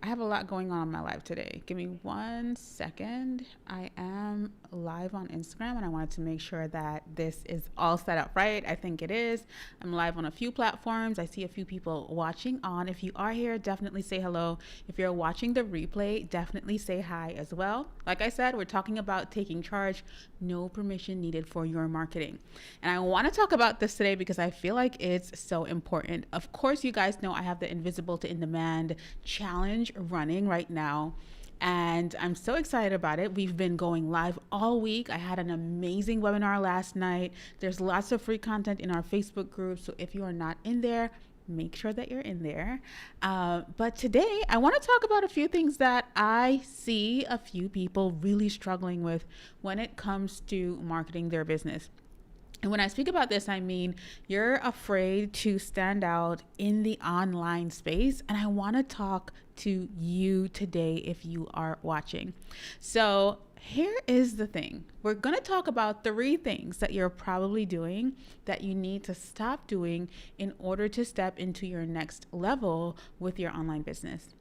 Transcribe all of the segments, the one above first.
I have a lot going on in my life today. Give me 1 second. I am live on Instagram and I wanted to make sure that this is all set up right. I think it is. I'm live on a few platforms. I see a few people watching on. If you are here, definitely say hello. If you're watching the replay, definitely say hi as well. Like I said, we're talking about taking charge, no permission needed for your marketing. And I want to talk about this today because I feel like it's so important. Of course, you guys know I have the Invisible to In Demand challenge running right now. And I'm so excited about it. We've been going live all week. I had an amazing webinar last night. There's lots of free content in our Facebook group. So if you are not in there, make sure that you're in there. But today I want to talk about a few things that I see a few people really struggling with when it comes to marketing their business. And when I speak about this, I mean, you're afraid to stand out in the online space. And I want to talk to you today if you are watching. So here is the thing. We're going to talk about 3 things that you're probably doing that you need to stop doing in order to step into your next level with your online business.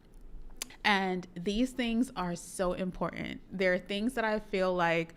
And these things are so important. They're things that I feel like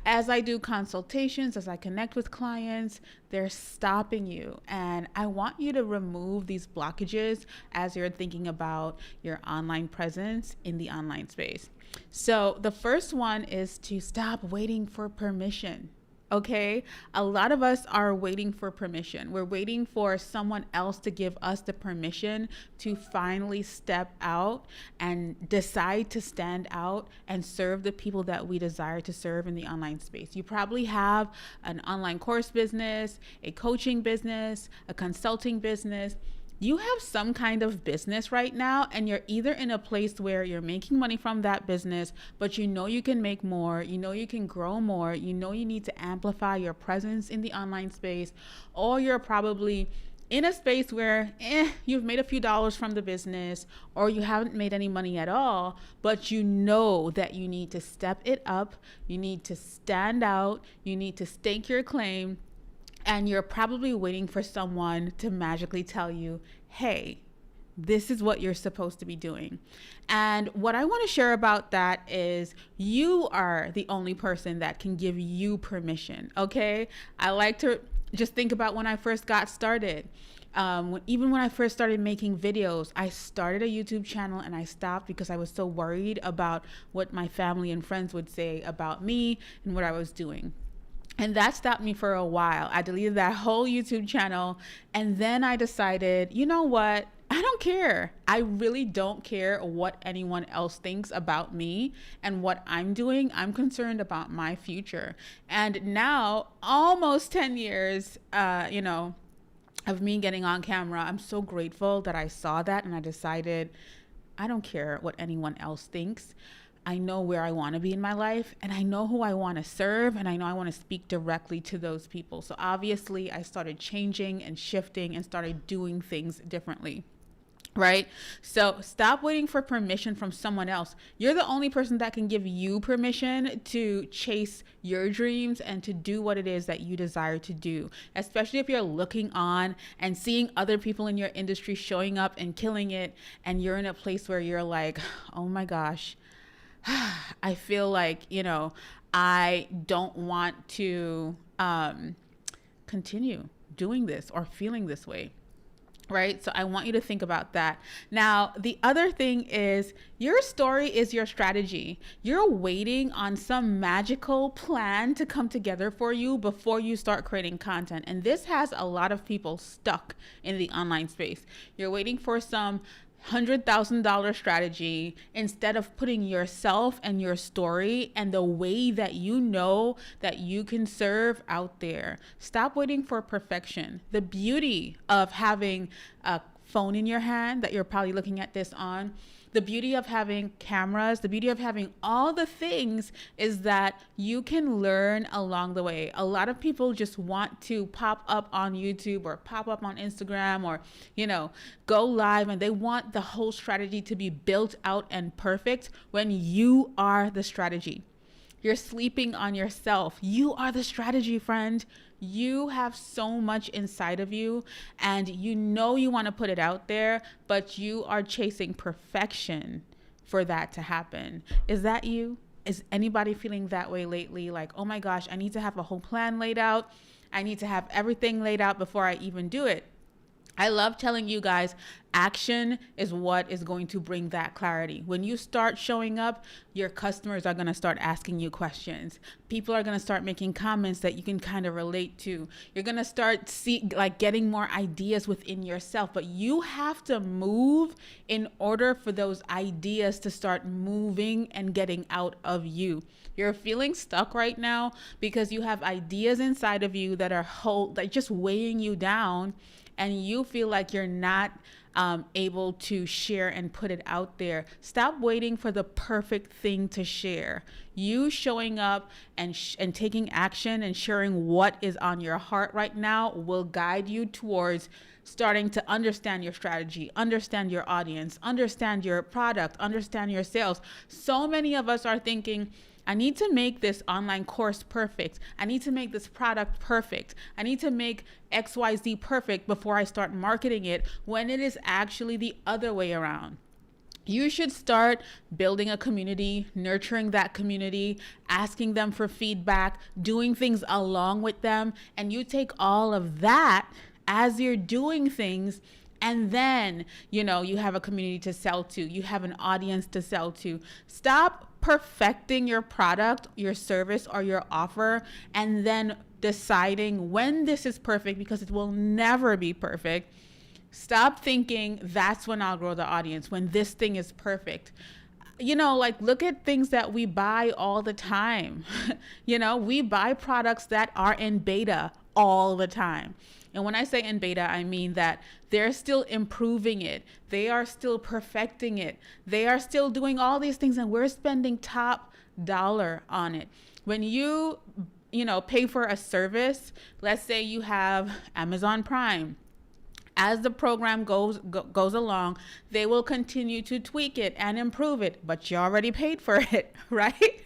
as I do consultations, as I connect with clients, they're stopping you. And I want you to remove these blockages as you're thinking about your online presence in the online space. So the first one is to stop waiting for permission. Okay, a lot of us are waiting for permission. We're waiting for someone else to give us the permission to finally step out and decide to stand out and serve the people that we desire to serve in the online space. You probably have an online course business, a coaching business, a consulting business. You have some kind of business right now, and you're either in a place where you're making money from that business, but you know you can make more, you know you can grow more, you know you need to amplify your presence in the online space, or you're probably in a space where you've made a few dollars from the business, or you haven't made any money at all, but you know that you need to step it up, you need to stand out, you need to stake your claim. And you're probably waiting for someone to magically tell you, hey, this is what you're supposed to be doing. And what I want to share about that is you are the only person that can give you permission, okay? I like to just think about when I first got started. Even when I first started making videos, I started a YouTube channel and I stopped because I was so worried about what my family and friends would say about me and what I was doing. And that stopped me for a while. I deleted that whole YouTube channel. And then I decided, you know what? I don't care. I really don't care what anyone else thinks about me and what I'm doing. I'm concerned about my future. And now, almost 10 years, of me getting on camera, I'm so grateful that I saw that and I decided, I don't care what anyone else thinks. I know where I want to be in my life, and I know who I want to serve, and I know I want to speak directly to those people. So obviously I started changing and shifting and started doing things differently. Right? So stop waiting for permission from someone else. You're the only person that can give you permission to chase your dreams and to do what it is that you desire to do, especially if you're looking on and seeing other people in your industry showing up and killing it, and you're in a place where you're like, oh my gosh, I feel like, I don't want to continue doing this or feeling this way. Right? So I want you to think about that. Now, the other thing is your story is your strategy. You're waiting on some magical plan to come together for you before you start creating content. And this has a lot of people stuck in the online space. You're waiting for some $100,000 strategy instead of putting yourself and your story and the way that you know that you can serve out there. Stop waiting for perfection. The beauty of having a phone in your hand that you're probably looking at this on, the beauty of having cameras, the beauty of having all the things is that you can learn along the way. A lot of people just want to pop up on YouTube or pop up on Instagram or, go live, and they want the whole strategy to be built out and perfect when you are the strategy. You're sleeping on yourself. You are the strategy, friend. You have so much inside of you, and you know you want to put it out there, but you are chasing perfection for that to happen. Is that you? Is anybody feeling that way lately? Like, oh my gosh, I need to have a whole plan laid out. I need to have everything laid out before I even do it. I love telling you guys, action is what is going to bring that clarity. When you start showing up, your customers are going to start asking you questions. People are going to start making comments that you can kind of relate to. You're going to start getting more ideas within yourself, but you have to move in order for those ideas to start moving and getting out of you. You're feeling stuck right now because you have ideas inside of you that are just weighing you down, and you feel like you're not able to share and put it out there. Stop waiting for the perfect thing to share. You showing up and taking action and sharing what is on your heart right now will guide you towards starting to understand your strategy, understand your audience, understand your product, understand your sales. So many of us are thinking, I need to make this online course perfect. I need to make this product perfect. I need to make XYZ perfect before I start marketing it, when it is actually the other way around. You should start building a community, nurturing that community, asking them for feedback, doing things along with them. And you take all of that as you're doing things, and then, you have a community to sell to. You have an audience to sell to. Stop perfecting your product, your service, or your offer, and then deciding when this is perfect, because it will never be perfect. Stop thinking that's when I'll grow the audience, when this thing is perfect. Look at things that we buy all the time. We buy products that are in beta all the time. And when I say in beta, I mean that they're still improving it. They are still perfecting it. They are still doing all these things, and we're spending top dollar on it. When you pay for a service, let's say you have Amazon Prime. As the program goes along, they will continue to tweak it and improve it, but you already paid for it, right?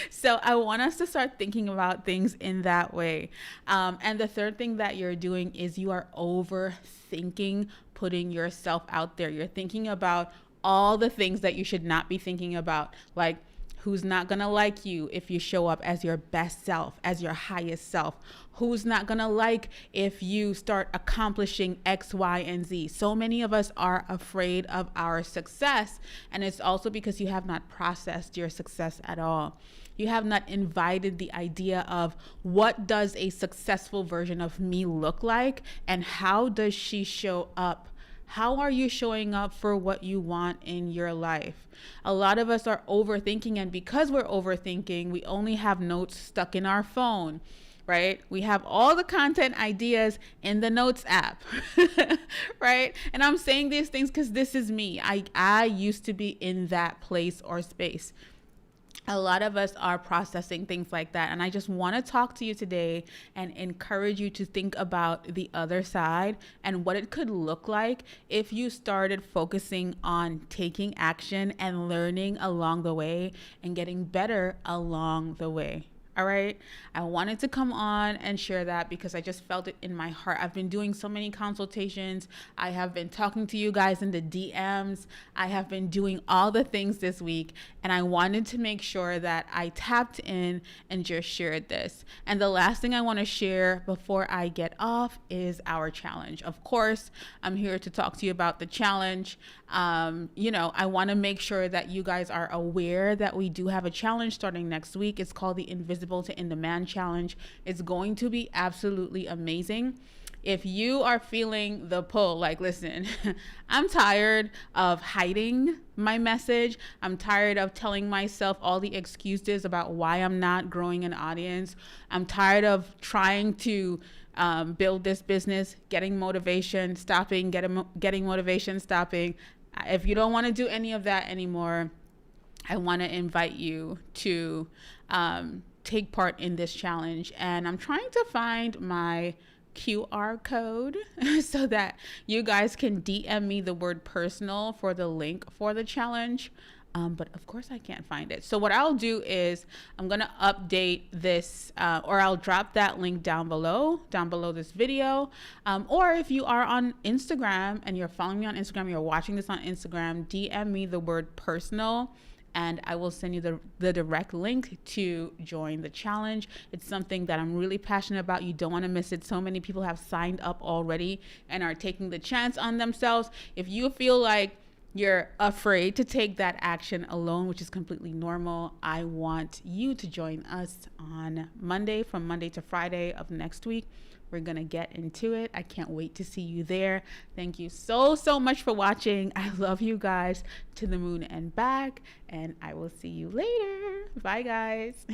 So I want us to start thinking about things in that way. And the third thing that you're doing is you are overthinking putting yourself out there. You're thinking about all the things that you should not be thinking about, like who's not gonna like you if you show up as your best self, as your highest self. Who's not gonna like if you start accomplishing X, Y, and Z. So many of us are afraid of our success, and it's also because you have not processed your success at all. You have not invited the idea of, what does a successful version of me look like, and how does she show up? How are you showing up for what you want in your life? A lot of us are overthinking, and because we're overthinking, we only have notes stuck in our phone, right? We have all the content ideas in the notes app, right? And I'm saying these things because this is me. I used to be in that place or space. A lot of us are processing things like that. And I just want to talk to you today and encourage you to think about the other side and what it could look like if you started focusing on taking action and learning along the way and getting better along the way. All right. I wanted to come on and share that because I just felt it in my heart. I've been doing so many consultations. I have been talking to you guys in the DMs. I have been doing all the things this week, and I wanted to make sure that I tapped in and just shared this. And the last thing I want to share before I get off is our challenge. Of course, I'm here to talk to you about the challenge. I want to make sure that you guys are aware that we do have a challenge starting next week. It's called the Invisible to In Demand Challenge. It's going to be absolutely amazing. If you are feeling the pull, like, listen, I'm tired of hiding my message. I'm tired of telling myself all the excuses about why I'm not growing an audience. I'm tired of trying to build this business, getting motivation, stopping, getting motivation, stopping. If you don't want to do any of that anymore, I want to invite you to take part in this challenge. And I'm trying to find my QR code so that you guys can DM me the word personal for the link for the challenge. But of course I can't find it. So what I'll do is I'm going to update this, or I'll drop that link down below this video. Or if you are on Instagram and you're following me on Instagram, you're watching this on Instagram, DM me the word personal, and I will send you the direct link to join the challenge. It's something that I'm really passionate about. You don't want to miss it. So many people have signed up already and are taking the chance on themselves. If you feel like you're afraid to take that action alone, which is completely normal, I want you to join us on Monday, from Monday to Friday of next week. We're going to get into it. I can't wait to see you there. Thank you so much for watching. I love you guys to the moon and back, and I will see you later. Bye, guys.